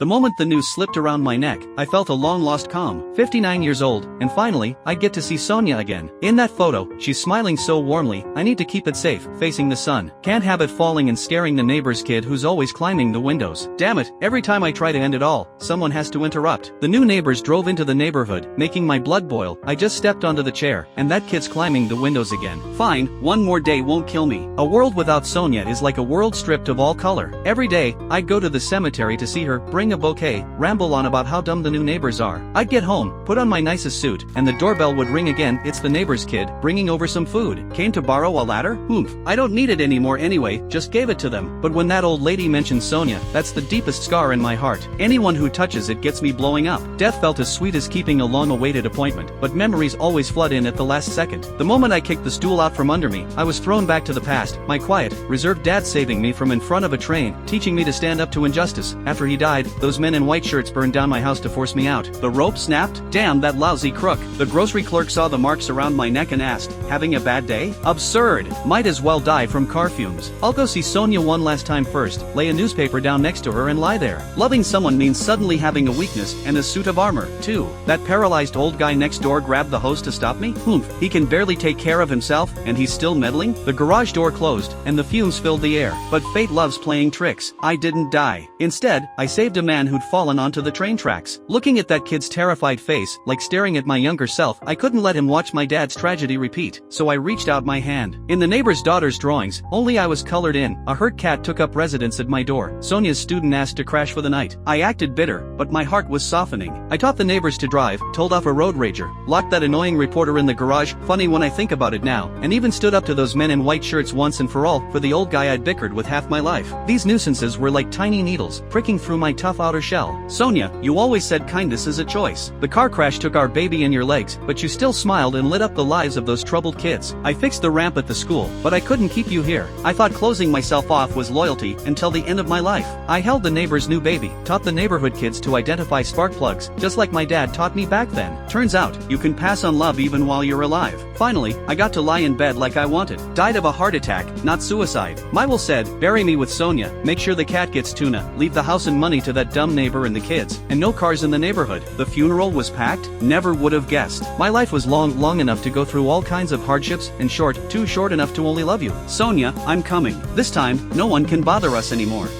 The moment the news slipped around my neck, I felt a long-lost calm. 59 years old, and finally, I'd get to see Sonia again. In that photo, she's smiling so warmly, I need to keep it safe, facing the sun. Can't have it falling and scaring the neighbor's kid who's always climbing the windows. Damn it, every time I try to end it all, someone has to interrupt. The new neighbors drove into the neighborhood, making my blood boil. I just stepped onto the chair, and that kid's climbing the windows again. Fine, one more day won't kill me. A world without Sonia is like a world stripped of all color. Every day, I'd go to the cemetery to see her, bring a bouquet, ramble on about how dumb the new neighbors are. I'd get home, put on my nicest suit, and the doorbell would ring again. It's the neighbor's kid, bringing over some food. Came to borrow a ladder? Oomph. I don't need it anymore anyway, just gave it to them. But when that old lady mentioned Sonia, that's the deepest scar in my heart. Anyone who touches it gets me blowing up. Death felt as sweet as keeping a long-awaited appointment, but memories always flood in at the last second. The moment I kicked the stool out from under me, I was thrown back to the past, my quiet, reserved dad saving me from in front of a train, teaching me to stand up to injustice. After he died, those men in white shirts burned down my house to force me out. The rope snapped? Damn that lousy crook. The grocery clerk saw the marks around my neck and asked, having a bad day? Absurd. Might as well die from car fumes. I'll go see Sonia one last time first, lay a newspaper down next to her and lie there. Loving someone means suddenly having a weakness and a suit of armor, too. That paralyzed old guy next door grabbed the hose to stop me? Oomph. He can barely take care of himself, and he's still meddling? The garage door closed, and the fumes filled the air. But fate loves playing tricks. I didn't die. Instead, I saved a man who'd fallen onto the train tracks. Looking at that kid's terrified face, like staring at my younger self, I couldn't let him watch my dad's tragedy repeat, so I reached out my hand. In the neighbor's daughter's drawings, only I was colored in. A hurt cat took up residence at my door. Sonia's student asked to crash for the night. I acted bitter, but my heart was softening. I taught the neighbors to drive, told off a road rager, locked that annoying reporter in the garage, funny when I think about it now, and even stood up to those men in white shirts once and for all, for the old guy I'd bickered with half my life. These nuisances were like tiny needles, pricking through my tough outer shell. Sonia, you always said kindness is a choice. The car crash took our baby and your legs, but you still smiled and lit up the lives of those troubled kids. I fixed the ramp at the school, but I couldn't keep you here. I thought closing myself off was loyalty until the end of my life. I held the neighbor's new baby, taught the neighborhood kids to identify spark plugs, just like my dad taught me back then. Turns out, you can pass on love even while you're alive. Finally, I got to lie in bed like I wanted. Died of a heart attack, not suicide. My will said, bury me with Sonia, make sure the cat gets tuna, leave the house and money to that dumb neighbor and the kids, and no cars in the neighborhood. The funeral was packed? Never would have guessed. My life was long enough to go through all kinds of hardships, and short, too short enough to only love you. Sonia, I'm coming. This time, no one can bother us anymore.